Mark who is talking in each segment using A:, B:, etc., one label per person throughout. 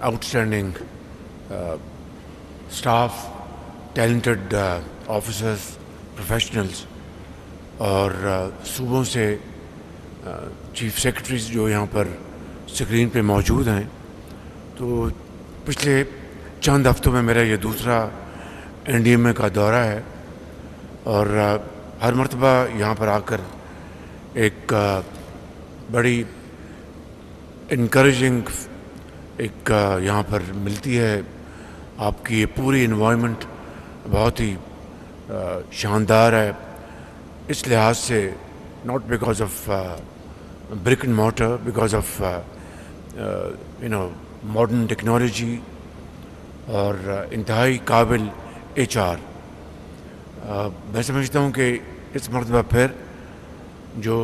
A: Outstanding staff, talented officers, professionals اور صوبوں سے چیف سیکرٹریز جو یہاں پر اسکرین پہ موجود ہیں. تو پچھلے چند ہفتوں میں میرا یہ دوسرا NDMA کا دورہ ہے اور ہر مرتبہ یہاں پر آ کر ایک بڑی انکریجنگ ایک یہاں پر ملتی ہے. آپ کی یہ پوری انوائرمنٹ بہت ہی شاندار ہے اس لحاظ سے, not because of brick and mortar, because of modern technology اور انتہائی قابل HR. میں سمجھتا ہوں کہ اس مرتبہ پھر جو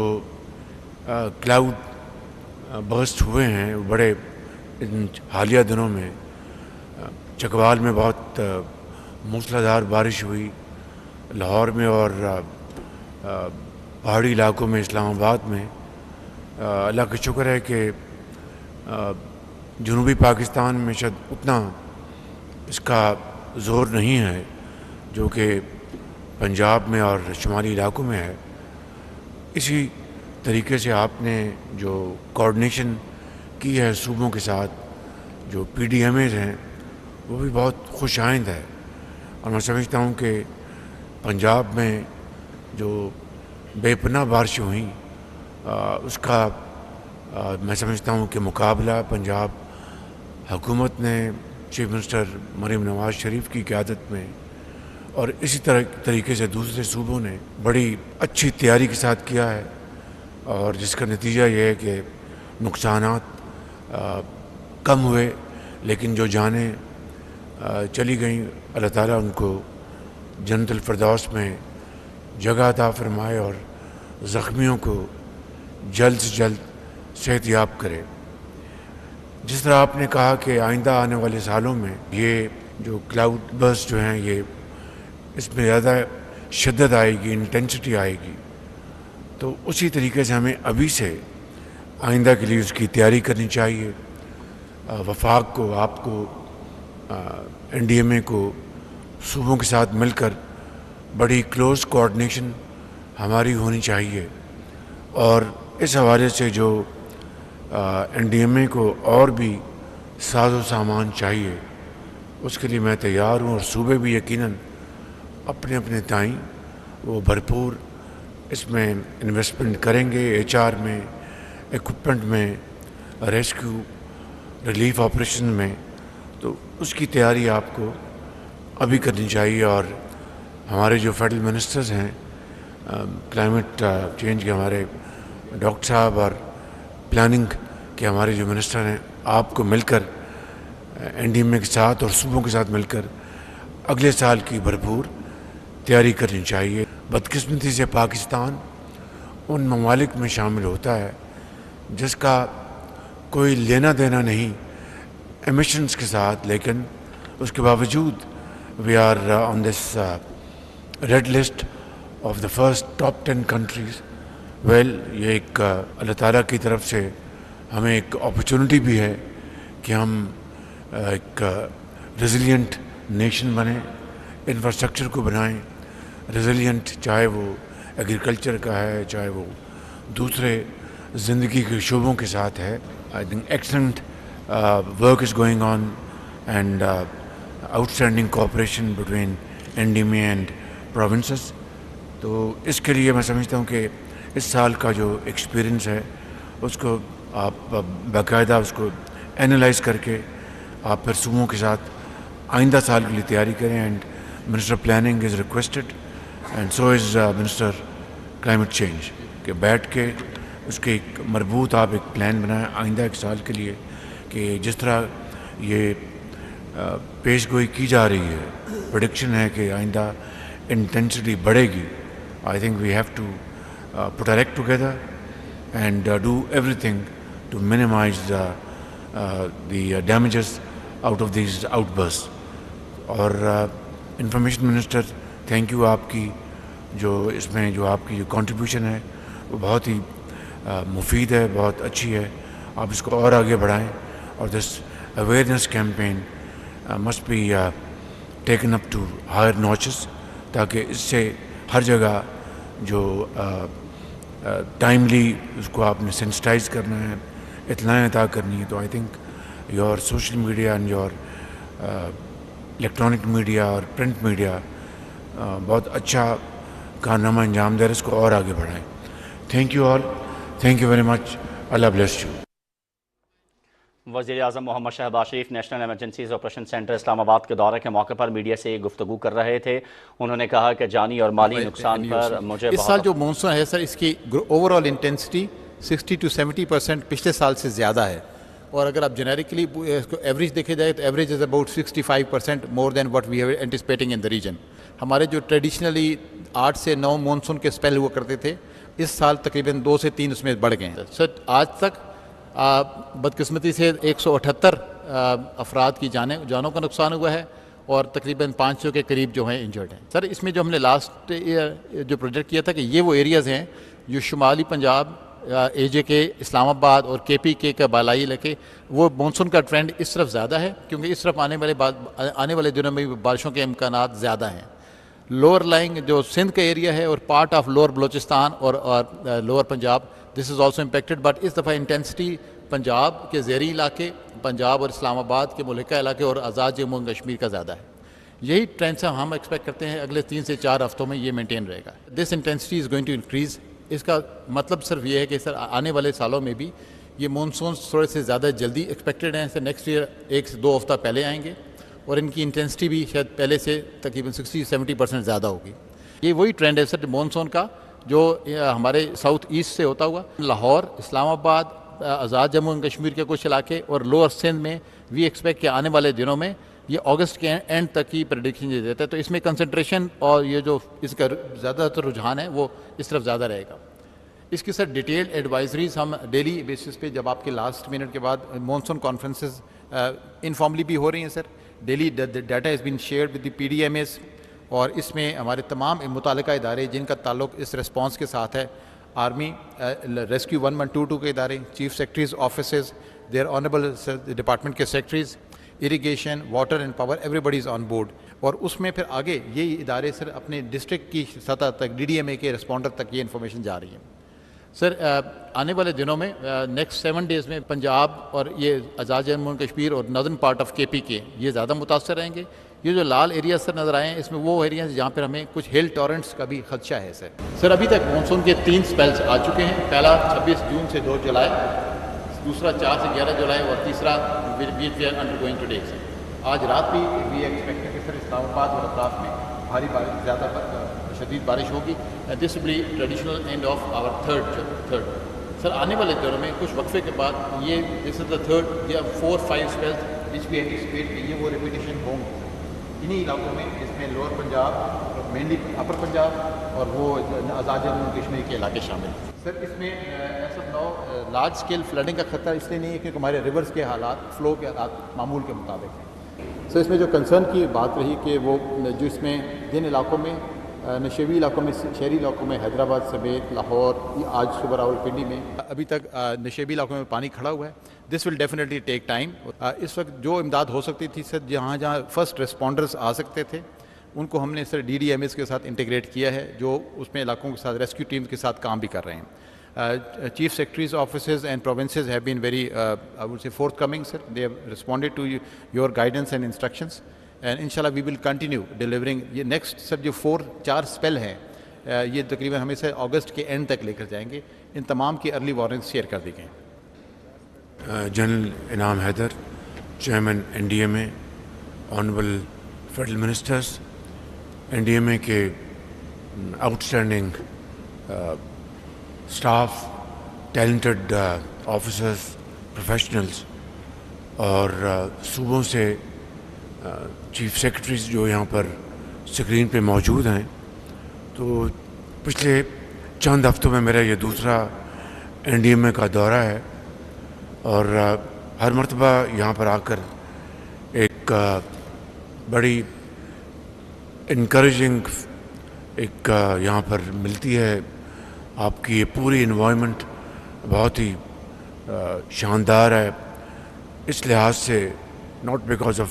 A: کلاؤڈ برسٹ ہوئے ہیں بڑے ان حالیہ دنوں میں, چکوال میں بہت موسلادھار بارش ہوئی, لاہور میں اور پہاڑی علاقوں میں, اسلام آباد میں. اللہ کا شکر ہے کہ جنوبی پاکستان میں شاید اتنا اس کا زور نہیں ہے جو کہ پنجاب میں اور شمالی علاقوں میں ہے. اسی طریقے سے آپ نے جو کوآرڈینیشن کی ہے صوبوں کے ساتھ, جو PDMAs ہیں, وہ بھی بہت خوش آئند ہے. اور میں سمجھتا ہوں کہ پنجاب میں جو بے پناہ بارشیں ہوئیں اس کا میں سمجھتا ہوں کہ مقابلہ پنجاب حکومت نے چیف منسٹر مریم نواز شریف کی قیادت میں اور اسی طریقے سے دوسرے صوبوں نے بڑی اچھی تیاری کے ساتھ کیا ہے, اور جس کا نتیجہ یہ ہے کہ نقصانات کم ہوئے, لیکن جو جانیں چلی گئیں اللہ تعالیٰ ان کو جنت الفردوس میں جگہ عطا فرمائے اور زخمیوں کو جلد سے جلد صحت یاب کرے. جس طرح آپ نے کہا کہ آئندہ آنے والے سالوں میں یہ جو کلاؤڈ برسٹ جو ہیں یہ اس میں زیادہ شدت آئے گی, انٹینسٹی آئے گی, تو اسی طریقے سے ہمیں ابھی سے آئندہ کے لیے اس کی تیاری کرنی چاہیے. وفاق کو, آپ کو, NDMA کو صوبوں کے ساتھ مل کر بڑی کلوز کوآرڈینیشن ہماری ہونی چاہیے. اور اس حوالے سے جو NDMA کو اور بھی ساز و سامان چاہیے اس کے لیے میں تیار ہوں, اور صوبے بھی یقیناً اپنے اپنے تئیں وہ بھرپور اس میں انویسٹمنٹ کریں گے, HR میں, ایکوپمنٹ میں, ریسکیو ریلیف آپریشن میں. تو اس کی تیاری آپ کو ابھی کرنی چاہیے. اور ہمارے جو فیڈرل منسٹرز ہیں کلائمیٹ چینج کے, ہمارے ڈاکٹر صاحب, اور پلاننگ کے ہمارے جو منسٹر ہیں, آپ کو مل کر NDMA کے ساتھ اور صوبوں کے ساتھ مل کر اگلے سال کی بھرپور تیاری کرنی چاہیے. بدقسمتی سے پاکستان ان ممالک میں شامل ہوتا ہے جس کا کوئی لینا دینا نہیں ایمیشنز کے ساتھ, لیکن اس کے باوجود we are on this red list of the first top 10 countries. یہ ایک اللہ تعالیٰ کی طرف سے ہمیں ایک اپرچونٹی بھی ہے کہ ہم ایک ریزیلینٹ نیشن بنیں, انفراسٹرکچر کو بنائیں ریزیلینٹ, چاہے وہ ایگریکلچر کا ہے, چاہے وہ دوسرے زندگی کے شعبوں کے ساتھ ہے. I think excellent work is going on and outstanding cooperation between NDMA and provinces. تو اس کے لیے میں سمجھتا ہوں کہ اس سال کا جو ایکسپیرئنس ہے اس کو آپ باقاعدہ اس کو اینالائز کر کے آپ پھر صوبوں کے ساتھ آئندہ سال کے لیے تیاری کریں. And minister planning is requested and so is minister climate change کہ بیٹھ کے اس کے ایک مربوط آپ ایک پلان بنائیں آئندہ ایک سال کے لیے, کہ جس طرح یہ پیش گوئی کی جا رہی ہے, پریڈکشن ہے کہ آئندہ انٹینسٹی بڑھے گی. I think we have to put our act together and do everything to minimize the damages out of these outbursts. اور انفارمیشن منسٹر, تھینک یو, آپ کی جو اس میں جو آپ کی جو کنٹریبیوشن ہے وہ بہت ہی مفید ہے, بہت اچھی ہے. آپ اس کو اور آگے بڑھائیں اور دس awareness campaign must be taken up to higher notches, تاکہ اس سے ہر جگہ جو ٹائملی اس کو آپ نے سینسٹائز کرنا ہے، اطلاعیں عطا کرنی ہے. تو I think your social media and your electronic media اور پرنٹ میڈیا بہت اچھا کارنامہ انجام دے رہے، اس کو اور آگے بڑھائیں. Thank you all, thank you very much. Allah bless you.
B: وزیر اعظم محمد شہباز شریف نیشنل ایمرجنسیز آپریشن سینٹر اسلام آباد کے دورے کے موقع پر میڈیا سے گفتگو کر رہے تھے. انہوں نے کہا کہ جانی اور مالی نقصان پر مجھے
C: اس سال جو مونسون ہے سر، اس کی اوور آل انٹینسٹی 60 to 70% پچھلے سال سے زیادہ ہے. اور اگر آپ جنیرکلی اس کو ایوریج دیکھے جائے تو average is about 65% more than what we have anticipating in the region. ہمارے جو ٹریڈیشنلی 8 سے 9 مونسون کے اسپیل ہوا کرتے تھے، اس سال تقریباً 2 سے 3 اس میں بڑھ گئے ہیں. سر آج تک بدقسمتی سے 178 افراد کی جانوں کا نقصان ہوا ہے اور تقریباً 500 کے قریب جو ہیں انجرڈ ہیں. سر اس میں جو ہم نے لاسٹ جو پروجیکٹ کیا تھا کہ یہ وہ ایریاز ہیں جو شمالی پنجاب، اے جے کے، اسلام آباد اور کے پی کے کا بالائی علاقے، وہ مونسون کا ٹرینڈ اس طرف زیادہ ہے کیونکہ اس طرف آنے والے دنوں میں بارشوں کے امکانات زیادہ ہیں. لوور لائنگ جو سندھ کا ایریا ہے اور پارٹ آف لوور بلوچستان اور lower Punjab, this is also impacted. But اس دفعہ انٹینسٹی پنجاب کے زیریں علاقے، پنجاب اور اسلام آباد کے ملحقہ علاقے اور آزاد جموں کشمیر کا زیادہ ہے. یہی ٹرینڈ سے ہم ایکسپیکٹ کرتے ہیں اگلے 3 سے 4 ہفتوں میں یہ مینٹین رہے گا. This intensity is going to increase. اس کا مطلب صرف یہ ہے کہ سر آنے والے سالوں میں بھی یہ مونسونز تھوڑے سے زیادہ جلدی ایکسپیکٹڈ ہیں. سر نیکسٹ ایئر 1 سے 2 ہفتہ پہلے آئیں گے اور ان کی انٹینسٹی بھی شاید پہلے سے تقریباً 60-70% زیادہ ہوگی. یہ وہی ٹرینڈ ہے سر مونسون کا جو ہمارے ساؤتھ ایسٹ سے ہوتا ہوا لاہور، اسلام آباد، آزاد جموں و کشمیر کے کچھ علاقے اور لوور سندھ میں وی ایکسپیکٹ کہ آنے والے دنوں میں یہ اگست کے اینڈ تک کی پریڈکشن یہ دیتا ہے. تو اس میں کنسنٹریشن اور یہ جو اس کا زیادہ تر رجحان ہے وہ اس طرف زیادہ رہے گا. اس کی سر ڈیٹیلڈ ایڈوائزریز ہم ڈیلی بیسس پہ، جب آپ کے لاسٹ منٹ کے بعد مونسون کانفرنسز انفارملی بھی ہو رہی ہیں sir, daily data has been shared with the P D M As, اور اس میں ہمارے تمام متعلقہ ادارے جن کا تعلق اس ریسپانس کے ساتھ ہے، آرمی، ریسکیو 1122 کے ادارے، chief secretaries offices, there honourable department کے secretaries, irrigation, water and power, everybody is on board. اور اس میں پھر آگے یہ ادارے سر اپنے ڈسٹرکٹ کی سطح تک ڈی ڈی ایم اے کے رسپونڈر تک یہ انفارمیشن جا رہی ہے. سر آنے والے دنوں میں نیکسٹ 7 ڈیز میں پنجاب اور یہ آزاد جموں کشمیر اور ناردرن پارٹ آف کے پی کے یہ زیادہ متاثر رہیں گے. یہ جو لال ایریاز سر نظر آئے ہیں اس میں وہ ایریاز جہاں پر ہمیں کچھ ہل ٹورنٹس کا بھی خدشہ ہے. سر ابھی تک مونسون کے 3 اسپیلز آ چکے ہیں. پہلا 26 جون سے 2 جولائی، دوسرا 4 سے 11 جولائی اور تیسرا we are undergoing today. آج رات بھی وی ایکسپیکٹ کہ سر اسلام آباد اور اطراف میں بھاری بارش، زیادہ شدید بارش ہوگی. This will be traditional and of our third. Sir آنے والے دنوں میں کچھ وقفے کے بعد یہ دس از دا تھرڈ یا 4-5 اسپیلز وچ وی اینٹیسپیٹ کہ یہ وہ ریپیٹیشن ہوں انہی علاقوں میں، جس میں لوور پنجاب، مینلی اپر پنجاب اور وہ آزاد جموں کشمیر کے علاقے شامل ہیں. سر اس میں as of now large scale flooding کا خطرہ اس لیے نہیں ہے کیونکہ ہمارے ریورس کے حالات، فلو کے حالات معمول کے مطابق ہیں. سر اس میں جو کنسرن کی بات رہی کہ وہ جو اس میں جن علاقوں میں نشیبی علاقوں میں، شہری علاقوں میں حیدرآباد سمیت لاہور، آج صبح راولپنڈی میں ابھی تک نشیبی علاقوں میں پانی کھڑا ہوا ہے. دس ول ڈیفینیٹلی ٹیک ٹائم. اس وقت جو امداد ہو سکتی تھی سر، جہاں فرسٹ رسپونڈرز آ سکتے تھے ان کو ہم نے سر ڈی ڈی ایم ایس کے ساتھ انٹیگریٹ کیا ہے، جو اس میں علاقوں کے ساتھ ریسکیو ٹیمز کے ساتھ کام بھی کر رہے ہیں. Chief secretaries offices and provinces have been very I would say forthcoming sir. They have responded to your guidance and instructions and انشاءاللہ وی ول کنٹینیو ڈیلیورنگ. یہ نیکسٹ سر جو 4 spell ہیں یہ تقریباً ہمیں سے اگست کے اینڈ تک لے کر جائیں گے. ان تمام کی ارلی وارننگس شیئر کر دی گئی.
A: General Inam Haider, chairman N D M A, honourable federal ministers, N D M A کے outstanding staff, talented officers, professionals, اور صوبوں سے چیف سیکرٹریز جو یہاں پر اسکرین پہ موجود ہیں. تو پچھلے چند ہفتوں میں میرا یہ دوسرا این ڈی ایم اے کا دورہ ہے اور ہر مرتبہ یہاں پر آ کر ایک بڑی انکریجنگ ایک یہاں پر ملتی ہے. آپ کی یہ پوری انوائرمنٹ بہت ہی شاندار ہے. اس لحاظ سے not because of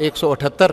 C: 178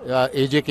C: AJK,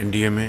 A: NDMA,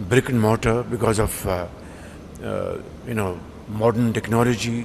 A: brick and mortar, because of modern technology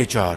A: HR।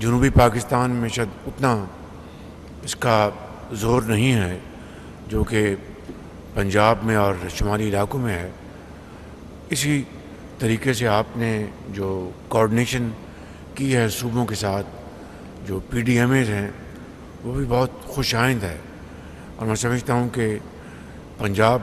A: جنوبی پاکستان میں شاید اتنا اس کا زور نہیں ہے جو کہ پنجاب میں اور شمالی علاقوں میں ہے. اسی طریقے سے آپ نے جو کوآرڈینیشن کی ہے صوبوں کے ساتھ، جو پی ڈی ایم ایز ہیں، وہ بھی بہت خوش آئند ہے. اور میں سمجھتا ہوں کہ پنجاب